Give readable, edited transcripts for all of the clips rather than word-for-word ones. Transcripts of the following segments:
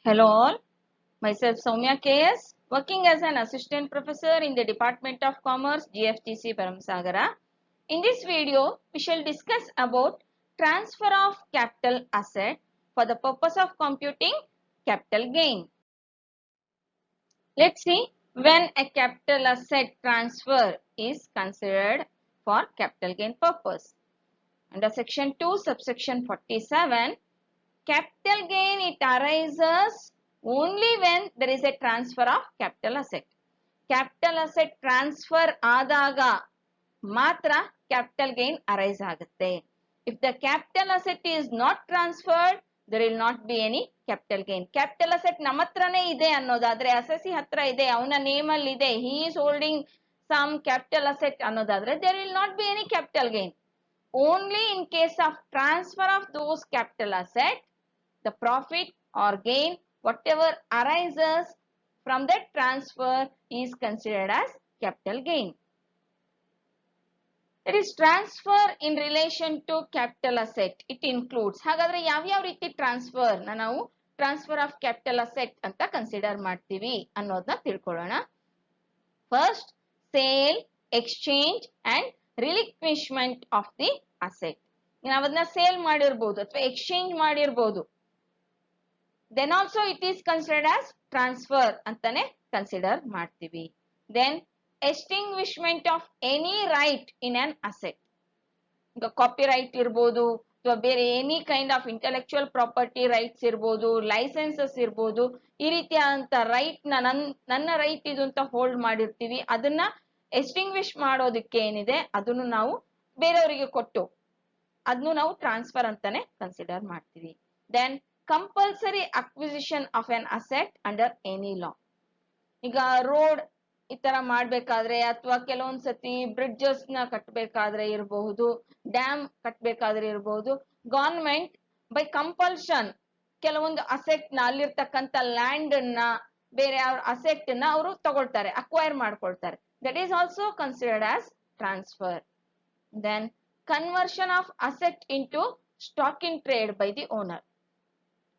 Hello all, myself Soumya KS, working as an assistant professor in the Department of Commerce, GFTC Paramsagara. In this video, we shall discuss about transfer of capital asset for the purpose of computing capital gain. Let's see when a capital asset transfer is considered for capital gain purpose. Under section 2, subsection 47, capital gain, it arises only when there is a transfer of capital asset. Capital asset transfer ಆದಾಗ ಮಾತ್ರ capital gain arise ಆಗುತ್ತೆ. If the capital asset is not transferred, there will not be any capital gain. Capital asset ನಮ್ಮ ಹತ್ರನೇ ಇದೆ ಅನ್ನೋದಾದ್ರೆ, assessee ಹತ್ರ ಇದೆ, ಅವನ ನೇಮ್ ಅಲ್ಲಿ ಇದೆ, he is holding some capital asset ಅನ್ನೋದಾದ್ರೆ, there will not be any capital gain. Only in case of transfer of those capital assets, the profit or gain, whatever arises from that transfer is considered as capital gain. It is transfer in relation to capital asset. It includes. ಹಾಗಾದ್ರೆ ಯಾವ ರೀತಿ transfer ನಾವು transfer of capital asset ಅಂತ consider ಮಾಡ್ತೀವಿ ಅನ್ನೋದನ್ನ ತಿಳ್ಕೊಳ್ಳೋಣ. First, sale, exchange and relinquishment of the asset. ನಾವು ಅದನ್ನ ಸೇಲ್ ಮಾಡಿರ್ಬೋದು ಅಥವಾ ಎಕ್ಸ್ಚೇಂಜ್ ಮಾಡಿರ್ಬೋದು. Then also it is considered as transfer ಅಂತಾನೆ ಕನ್ಸಿಡರ್ ಮಾಡ್ತೀವಿ. Then extinguishment of any right in an asset. ಈಗ ಕಾಪಿ ರೈಟ್ ಇರ್ಬೋದು ಅಥವಾ ಬೇರೆ any kind of intellectual property rights ಇರ್ಬೋದು, ಲೈಸೆನ್ಸಸ್ ಇರ್ಬೋದು, ಈ ರೀತಿಯಾದಂತ ರೈಟ್ ನನ್ನ ರೈಟ್ ಇದು ಅಂತ ಹೋಲ್ಡ್ ಮಾಡಿರ್ತೀವಿ. ಅದನ್ನ ಎಕ್ಸ್ಟಿಂಗ್ವಿಶ್ ಮಾಡೋದಕ್ಕೆ ಏನಿದೆ ಅದನ್ನು ನಾವು ಬೇರೆಯವರಿಗೆ ಕೊಟ್ಟು ಅದನ್ನು ನಾವು ಟ್ರಾನ್ಸ್ಫರ್ ಅಂತಾನೆ ಕನ್ಸಿಡರ್ ಮಾಡ್ತೀವಿ. Then compulsory acquisition of an asset under any law. ಈಗ ರೋಡ್ ಈ ತರ ಮಾಡ್ಬೇಕಾದ್ರೆ ಅಥವಾ ಕೆಲವೊಂದ್ ಸತಿ ಬ್ರಿಡ್ಜಸ್ ನ ಕಟ್ಟಬೇಕಾದ್ರೆ ಇರಬಹುದು, ಡ್ಯಾಮ್ ಕಟ್ಟಬೇಕಾದ್ರೆ ಇರಬಹುದು, ಗವರ್ಮೆಂಟ್ ಬೈ ಕಂಪಲ್ಷನ್ ಕೆಲವೊಂದು ಅಸೆಟ್ ನ ಅಲ್ಲಿರ್ತಕ್ಕಂಥ ಲ್ಯಾಂಡ್ ನ ಬೇರೆ ಅವ್ರ ಅಸೆಟ್ ನ ಅವರು ತಗೊಳ್ತಾರೆ, ಅಕ್ವೈರ್ ಮಾಡ್ಕೊಳ್ತಾರೆ. That is also considered as transfer. Then conversion of asset into stock in trade by the owner.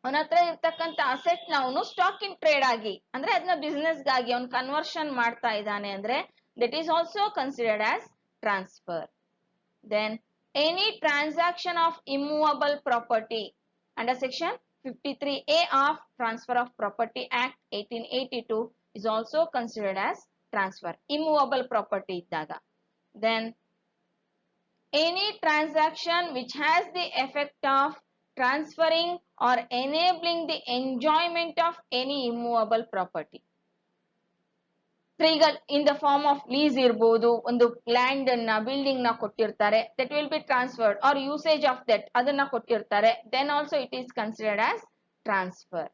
ಅವನ ಹತ್ರ ಇರ್ತಕ್ಕಂಥ ಅಸೆಟ್ ನ ಅವನು ಸ್ಟಾಕ್ ಇನ್ ಟ್ರೇಡ್ ಆಗಿ ಅಂದ್ರೆ ಅದನ್ನ ಬಿಸ್ನೆಸ್ ಗಾಗಿ ಅವನು ಕನ್ವರ್ಷನ್ ಮಾಡ್ತಾ ಇದ್ದಾನೆ ಅಂದ್ರೆ that is also considered as transfer. Then any transaction of immovable property under section 53A of transfer of property act 1882 is also considered as transfer. Immovable property ಇದ್ದಾಗ. Then any transaction which has the effect of transferring or enabling the enjoyment of any immovable property. ಈಗ in the form of lease ಇರ್ಬೋದು, ಒಂದು land ಅನ್ನ building ನ ಕೊಟ್ಟಿರ್ತಾರೆ, that will be transferred, or usage of that ಅದನ್ನ ಕೊಟ್ಟಿರ್ತಾರೆ, then also it is considered as transfer.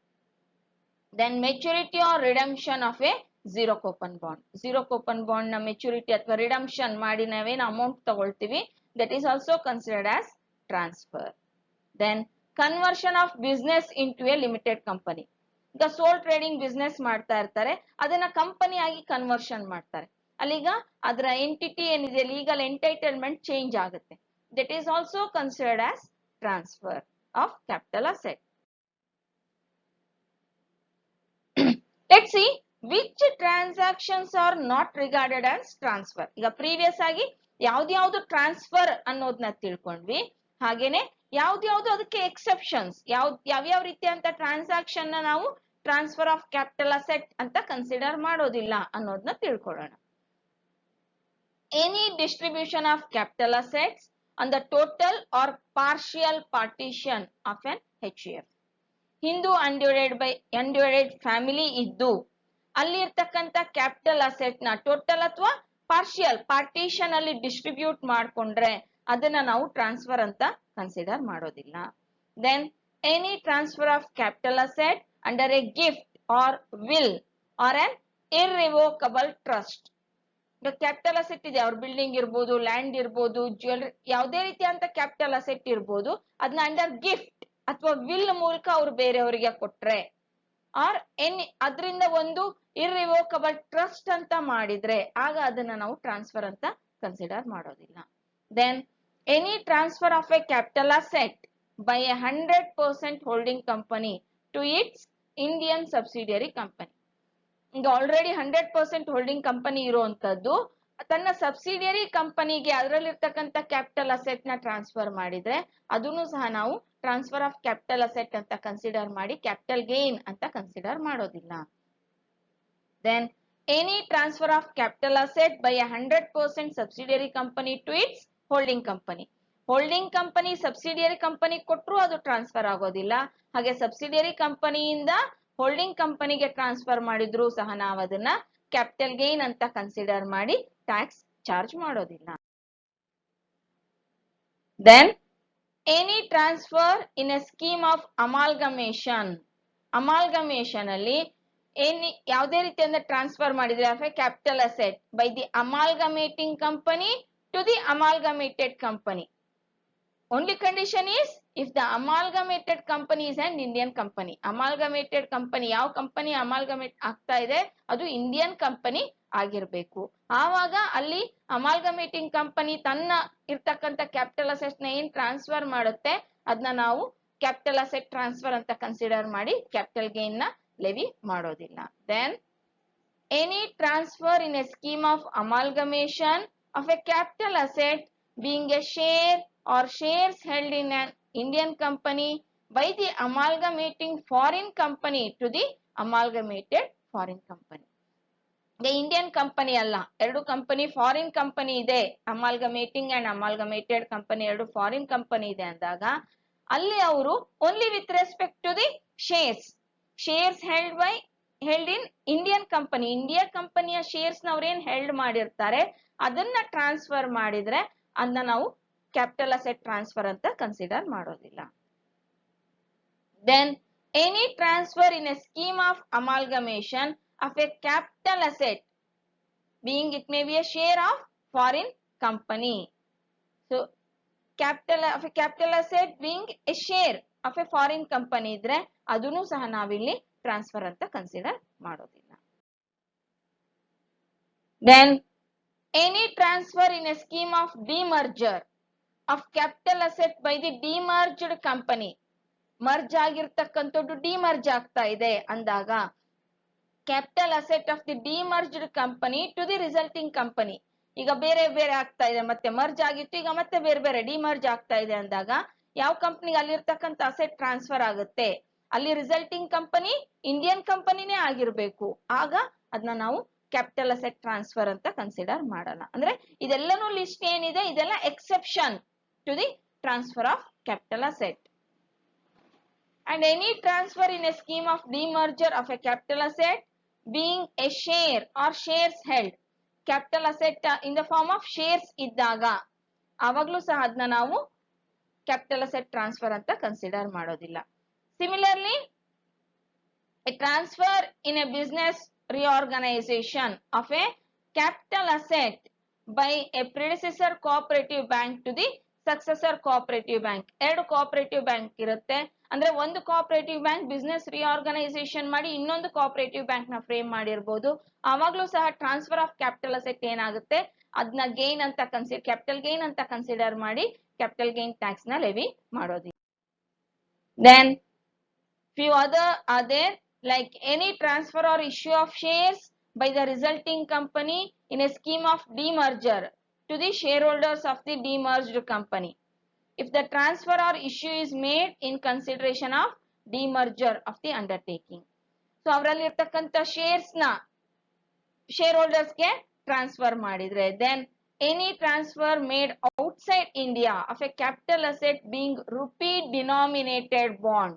Then maturity or redemption of a zero coupon bond. Zero coupon bond ನ maturity ಅಥವಾ redemption ಮಾಡಿ ನಾವೇನು amount ತಗೊಳ್ತೀವಿ, that is also considered as transfer. Then conversion of business into a limited company. ಈಗ ಸೋಲ್ trading business ಮಾಡ್ತಾ ಇರ್ತಾರೆ, ಅದನ್ನ company ಆಗಿ ಕನ್ವರ್ಷನ್ ಮಾಡ್ತಾರೆ. ಅಲ್ಲಿಗ ಅದರ ಎಂಟಿಟಿ ಏನಿದೆ ಲೀಗಲ್ ಎಂಟೈಟಲ್ಮೆಂಟ್ ಚೇಂಜ್ ಆಗುತ್ತೆ. That is also considered as transfer of capital asset. Let's see which transactions are not regarded as transfer. ಈಗ ಪ್ರೀವಿಯಸ್ ಆಗಿ ಯಾವ್ದ್ಯಾವ್ದು ಟ್ರಾನ್ಸ್ಫರ್ ಅನ್ನೋದನ್ನ ತಿಳ್ಕೊಂಡ್ವಿ, ಹಾಗೇನೆ ಯಾವ್ದ್ಯಾವ್ದು ಅದಕ್ಕೆ ಎಕ್ಸೆಪ್ಷನ್ಸ್, ಯಾವ್ಯಾವ ರೀತಿಯಂತ ಟ್ರಾನ್ಸಾಕ್ಷನ್ ನ ನಾವು ಟ್ರಾನ್ಸ್ಫರ್ ಆಫ್ ಕ್ಯಾಪಿಟಲ್ ಅಸೆಟ್ ಅಂತ ಕನ್ಸಿಡರ್ ಮಾಡೋದಿಲ್ಲ ಅನ್ನೋದನ್ನ ತಿಳ್ಕೊಳ್ಳೋಣ. Any distribution of capital assets on the total or partial partition of an HUF. Hindu undivided family ಇದ್ದು ಅಲ್ಲಿ ಇರ್ತಕ್ಕಂಥ ಕ್ಯಾಪಿಟಲ್ ಅಸೆಟ್ ನ ಟೋಟಲ್ ಅಥವಾ ಪಾರ್ಷಿಯಲ್ ಪಾರ್ಟಿಷನ್ ಅಲ್ಲಿ ಡಿಸ್ಟ್ರಿಬ್ಯೂಟ್ ಮಾಡ್ಕೊಂಡ್ರೆ ಅದನ್ನ ನಾವು ಟ್ರಾನ್ಸ್ಫರ್ ಅಂತ ಕನ್ಸಿಡರ್ ಮಾಡೋದಿಲ್ಲ. Then any transfer of capital asset under a gift or will or an irrevocable trust. Capital asset ಇದೆ, ಅವ್ರ ಬಿಲ್ಡಿಂಗ್ ಇರ್ಬೋದು, ಲ್ಯಾಂಡ್ ಇರ್ಬೋದು, ಜ್ಯುವೆಲರಿ, ಯಾವುದೇ ರೀತಿಯಂತ ಕ್ಯಾಪಿಟಲ್ ಅಸೆಟ್ ಇರ್ಬೋದು, ಅದನ್ನ ಅಂಡರ್ ಗಿಫ್ಟ್ ಅಥವಾ ವಿಲ್ ಮೂಲಕ ಅವ್ರು ಬೇರೆಯವರಿಗೆ ಕೊಟ್ರೆ ಆರ್ ಅದರಿಂದ ಒಂದು ಇರ್ರಿವೋಕಬಲ್ ಟ್ರಸ್ಟ್ ಅಂತ ಮಾಡಿದ್ರೆ ಆಗ ಅದನ್ನ ನಾವು ಟ್ರಾನ್ಸ್ಫರ್ ಅಂತ ಕನ್ಸಿಡರ್ ಮಾಡೋದಿಲ್ಲ. Then any transfer of a capital asset by a 100% holding company to its Indian subsidiary company. ಈಗ ಆಲ್ರೆಡಿ 100% ಹೋಲ್ಡಿಂಗ್ ಕಂಪನಿ ಇರುವಂತದ್ದು ತನ್ನ ಸಬ್ಸಿಡಿಯರಿ ಕಂಪನಿಗೆ ಅದರಲ್ಲಿರ್ತಕ್ಕಂಥ ಕ್ಯಾಪಿಟಲ್ ಅಸೆಟ್ ನ ಟ್ರಾನ್ಸ್ಫರ್ ಮಾಡಿದ್ರೆ ಅದನ್ನು ಸಹ ನಾವು ಟ್ರಾನ್ಸ್ಫರ್ ಆಫ್ ಕ್ಯಾಪಿಟಲ್ ಅಸೆಟ್ ಅಂತ ಕನ್ಸಿಡರ್ ಮಾಡಿ ಕ್ಯಾಪಿಟಲ್ ಗೇನ್ ಅಂತ ಕನ್ಸಿಡರ್ ಮಾಡೋದಿಲ್ಲ. Then any transfer of capital asset by 100% subsidiary company to its holding company. Holding company subsidiary company ಕೊಟ್ಟರು ಅದು ಟ್ರಾನ್ಸ್ಫರ್ ಆಗೋದಿಲ್ಲ. ಹಾಗೆ ಸಬ್ಸಿಡಿಯರಿ ಕಂಪನಿಯಿಂದ ಹೋಲ್ಡಿಂಗ್ ಕಂಪನಿಗೆ ಟ್ರಾನ್ಸ್ಫರ್ ಮಾಡಿದ್ರು ಸಹ ನಾವು ಅದನ್ನ ಕ್ಯಾಪಿಟಲ್ ಗೇನ್ ಅಂತ ಕನ್ಸಿಡರ್ ಮಾಡಿ ಟ್ಯಾಕ್ಸ್ ಚಾರ್ಜ್ ಮಾಡೋದಿಲ್ಲ. Then any transfer in a scheme of amalgamation. Amalgamation ಅಲ್ಲಿ ಯಾವುದೇ ರೀತಿಯಿಂದ ಟ್ರಾನ್ಸ್ಫರ್ ಮಾಡಿದ್ರೆ of a capital asset by the amalgamating company to the amalgamated company. Only condition is if the amalgamated company is an Indian company. Amalgamated company ಯಾವ company amalgamate ಆಗ್ತಾ ಇದೆ ಅದು Indian company ಆಗಿರ್ಬೇಕು. ಆವಾಗ ಅಲ್ಲಿ ಅಮಾಲ್ಗಮೇಟಿಂಗ್ ಕಂಪನಿ ತನ್ನ ಇರ್ತಕ್ಕಂಥ ಕ್ಯಾಪಿಟಲ್ ಅಸೆಟ್ ನ ಏನ್ ಟ್ರಾನ್ಸ್ಫರ್ ಮಾಡುತ್ತೆ ಅದನ್ನ ನಾವು ಕ್ಯಾಪಿಟಲ್ ಅಸೆಟ್ ಟ್ರಾನ್ಸ್ಫರ್ ಅಂತ ಕನ್ಸಿಡರ್ ಮಾಡಿ ಕ್ಯಾಪಿಟಲ್ ಗೇನ್ ನ ಲೆವಿ ಮಾಡೋದಿಲ್ಲ. Then any transfer in a scheme of amalgamation of a capital asset being a share or shares held in an Indian company by the amalgamating foreign company to the amalgamated foreign company. The Indian company ಅಲ್ಲ, ಎರಡು company foreign company ಇದೆ. Amalgamating and amalgamated company ಎರಡು foreign company ಇದೆ ಅಂದಾಗ ಅಲ್ಲಿ ಅವರು only with respect to the shares held in Indian company, India ಕಂಪನಿಯ shares ನ ಅವ್ರೇನ್ ಹೆಲ್ಡ್ ಮಾಡಿರ್ತಾರೆ ಅದನ್ನ ಟ್ರಾನ್ಸ್ಫರ್ ಮಾಡಿದ್ರೆ ಅದನ್ನ ನಾವು ಕ್ಯಾಪಿಟಲ್ ಅಸೆಟ್ ಟ್ರಾನ್ಸ್ಫರ್ ಅಂತ ಕನ್ಸಿಡರ್ ಮಾಡೋದಿಲ್ಲ. Then any transfer in a scheme of amalgamation of a capital asset being it may be a share of foreign company. So capital asset being a share of a foreign company ಇದ್ರೆ ಅದನ್ನು ಸಹ ನಾವಿಲ್ಲಿ transfer ಅಂತ consider ಮಾಡೋದಿಲ್ಲ. Then any transfer in a scheme of demerger of capital asset by the demerged company. Merge ಆಗಿರ್ತಕ್ಕಂಥದ್ದು demerge ಆಗ್ತಾ ಇದೆ ಅಂದಾಗ capital asset of the demerged company to the resulting company. ಈಗ ಬೇರೆ ಬೇರೆ ಆಗ್ತಾ ಇದೆ, ಮತ್ತೆ ಮರ್ಜ್ ಆಗಿತ್ತು, ಈಗ ಮತ್ತೆ ಬೇರೆ ಬೇರೆ ಡಿಮರ್ಜ್ ಆಗ್ತಾ ಇದೆ ಅಂದಾಗ ಯಾವ ಕಂಪನಿಗೆ ಅಲ್ಲಿರ್ತಕ್ಕಂಥ ಅಸೆಟ್ ಟ್ರಾನ್ಸ್ಫರ್ ಆಗುತ್ತೆ ಅಲ್ಲಿ ರಿಸಲ್ಟಿಂಗ್ ಕಂಪನಿ ಇಂಡಿಯನ್ ಕಂಪನಿನೇ ಆಗಿರ್ಬೇಕು. ಆಗ ಅದನ್ನ ನಾವು ಕ್ಯಾಪಿಟಲ್ ಅಸೆಟ್ ಟ್ರಾನ್ಸ್ಫರ್ ಅಂತ ಕನ್ಸಿಡರ್ ಮಾಡಲ್ಲ. ಅಂದ್ರೆ ಇದೆಲ್ಲನೂ ಲಿಸ್ಟ್ ಏನಿದೆ ಇದೆಲ್ಲ exception to the transfer of capital asset. And any transfer in a scheme of demerger of a capital asset being a share or shares held, capital asset in the form of shares ಇದ್ದಾಗ ಆವಾಗ್ಲೂ ಸಹ ಅದನ್ನ ನಾವು capital asset transfer ಅಂತ consider ಮಾಡೋದಿಲ್ಲ. Similarly, a transfer in a business reorganization of a capital asset by a predecessor cooperative bank to the successor cooperative bank. ಎರಡು cooperative bank ಇರುತ್ತೆ, ಅಂದ್ರೆ ಒಂದು ಕೋಆಪರೇಟಿವ್ ಬ್ಯಾಂಕ್ ಬಿಸ್ನೆಸ್ ರಿಆರ್ಗನೈಸೇಷನ್ ಮಾಡಿ ಇನ್ನೊಂದು cooperative bank ನ frame ಮಾಡಿರ್ಬೋದು. ಆವಾಗ್ಲೂ ಸಹ ಟ್ರಾನ್ಸ್ಫರ್ ಆಫ್ ಕ್ಯಾಪಿಟಲ್ ಅಸೆಟ್ ಏನಾಗುತ್ತೆ ಅದನ್ನ ಗೇನ್ ಅಂತ ಕ್ಯಾಪಿಟಲ್ ಗೇನ್ ಅಂತ ಕನ್ಸಿಡರ್ ಮಾಡಿ ಕ್ಯಾಪಿಟಲ್ ಗೇನ್ ಟ್ಯಾಕ್ಸ್ ನ ಲೆವಿ ಮಾಡೋದಿಲ್ಲ. Then few other are there like any transfer or issue of shares by the resulting company in a scheme of demerger to the shareholders of the demerged company. If the transfer or issue is made in consideration of demerger of the undertaking. So ಅವರಲ್ಲಿ ಇರ್ತಕ್ಕಂಥ shares ನ share holders ಗೆ transfer ಮಾಡಿದ್ರೆ then any transfer made outside India of a capital asset being rupee denominated bond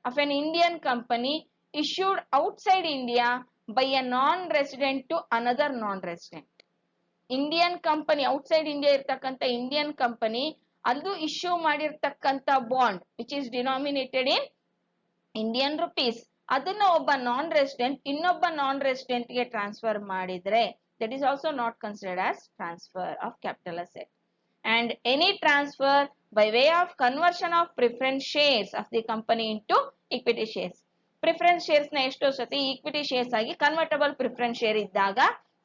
of an Indian company issued outside India by a non-resident to another non-resident. Indian company outside India ಇರ್ತಕ್ಕಂಥ Indian company ಅದು issue ಮಾಡಿರ್ತಕ್ಕಂಥ bond which is denominated in Indian rupees ಅದನ್ನ ಒಬ್ಬ non resident ಇನ್ನೊಬ್ಬ non resident ಗೆ transfer ಮಾಡಿದ್ರೆ that is also not considered as transfer of capital asset. And any transfer by way of conversion of preference shares of the company into equity shares. Preference shares ನ ಎಷ್ಟೋ ಸತಿ equity shares ಆಗಿ convertible preference share ಇದ್ದಾಗ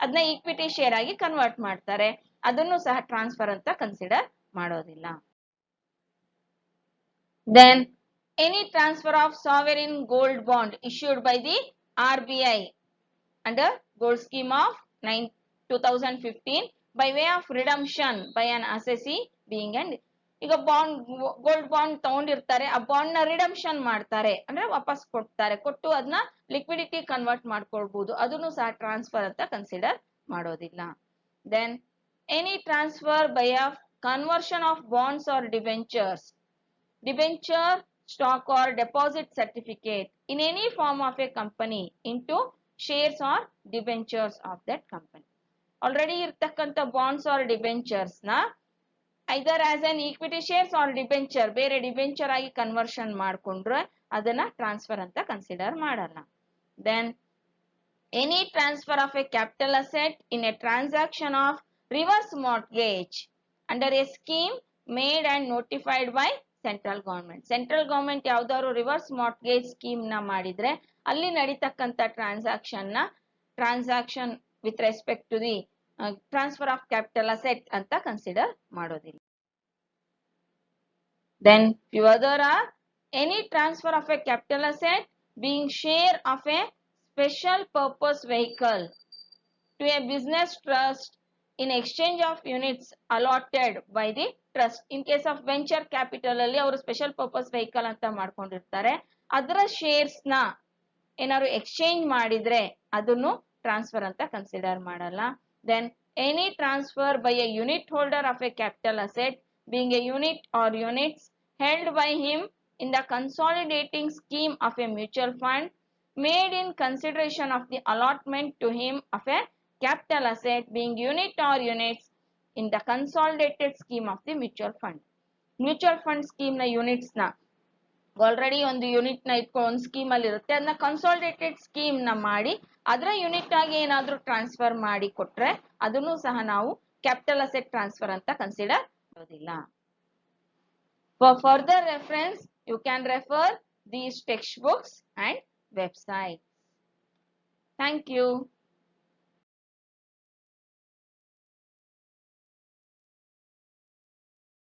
ಅದನ್ನ equity share ಆಗಿ convert ಮಾಡ್ತಾರೆ, ಅದನ್ನು ಸಹ ಟ್ರಾನ್ಸ್ಫರ್ ಅಂತ ಕನ್ಸಿಡರ್ ಮಾಡೋದಿಲ್ಲ. Then any transfer of sovereign gold bond issued by the RBI under gold scheme of 2015 by way of redemption by an assessee being an ಈಗ bond gold bond ತಗೊಂಡಿರ್ತಾರೆ, ಆ bond ನ redemption ಮಾಡ್ತಾರೆ ಅಂದ್ರೆ ವಾಪಸ್ ಕೊಡ್ತಾರೆ, ಕೊಟ್ಟು ಅದನ್ನ ಲಿಕ್ವಿಡಿಟಿ ಕನ್ವರ್ಟ್ ಮಾಡ್ಕೊಳ್ಬಹುದು, ಅದನ್ನು ಸಹ ಟ್ರಾನ್ಸ್ಫರ್ ಅಂತ ಕನ್ಸಿಡರ್ ಮಾಡೋದಿಲ್ಲ. Then any transfer by a conversion of bonds or debentures, debenture, stock or deposit certificate in any form of a company into shares or debentures of that company. Already ಇರ್ತಕ್ಕಂಥ bonds or debentures ನ either as an equity shares or debenture ಬೇರೆ debenture ಆಗಿ conversion ಮಾಡ್ಕೊಂಡ್ರೆ ಅದನ್ನ transfer ಅಂತ consider ಮಾಡಲ್ಲ. Then any transfer of a capital asset in a transaction of reverse mortgage under a scheme made and notified by central government. Central government ಯಾವ್ದಾದ್ರು reverse mortgage scheme ನ ಮಾಡಿದ್ರೆ ಅಲ್ಲಿ ನಡೀತಕ್ಕಂಥ transaction with respect to the transfer of capital asset ಅಂತ consider ಮಾಡೋದಿಲ್ಲ. Then few other are any transfer of a capital asset being share of a special purpose vehicle to a business trust in exchange of units allotted by the trust. In case of venture capital ಅಲ್ಲಿ ಅವರು special purpose vehicle ಅಂತ ಮಾಡ್ಕೊಂಡಿರ್ತಾರೆ, ಅದರ shares ನ ಏನಾದ್ರು exchange ಮಾಡಿದ್ರೆ ಅದನ್ನು transfer ಅಂತ ಕನ್ಸಿಡರ್ ಮಾಡಲ್ಲ. Then any transfer by a unit holder of a capital asset being a unit or units held by him in the consolidating scheme of a mutual fund made in consideration of the allotment to him of a capital asset being unit or units in the consolidated scheme of the mutual fund. Mutual fund scheme ನ units ನ already ಒಂದು unit ನ ಒಂದು scheme ಅಲ್ಲಿ ಇರುತ್ತೆ, ಅದನ್ನ consolidated scheme ನ ಮಾಡಿ ಅದರ ಯೂನಿಟ್ ಆಗಿ ಏನಾದ್ರೂ ಟ್ರಾನ್ಸ್ಫರ್ ಮಾಡಿ ಕೊಟ್ರೆ ಅದನ್ನು ಸಹ ನಾವು ಕ್ಯಾಪಿಟಲ್ ಅಸೆಟ್ ಟ್ರಾನ್ಸ್ಫರ್ ಅಂತ ಕನ್ಸಿಡರ್ ಮಾಡೋದಿಲ್ಲ. For further reference, you can refer these textbooks and websites. Thank you.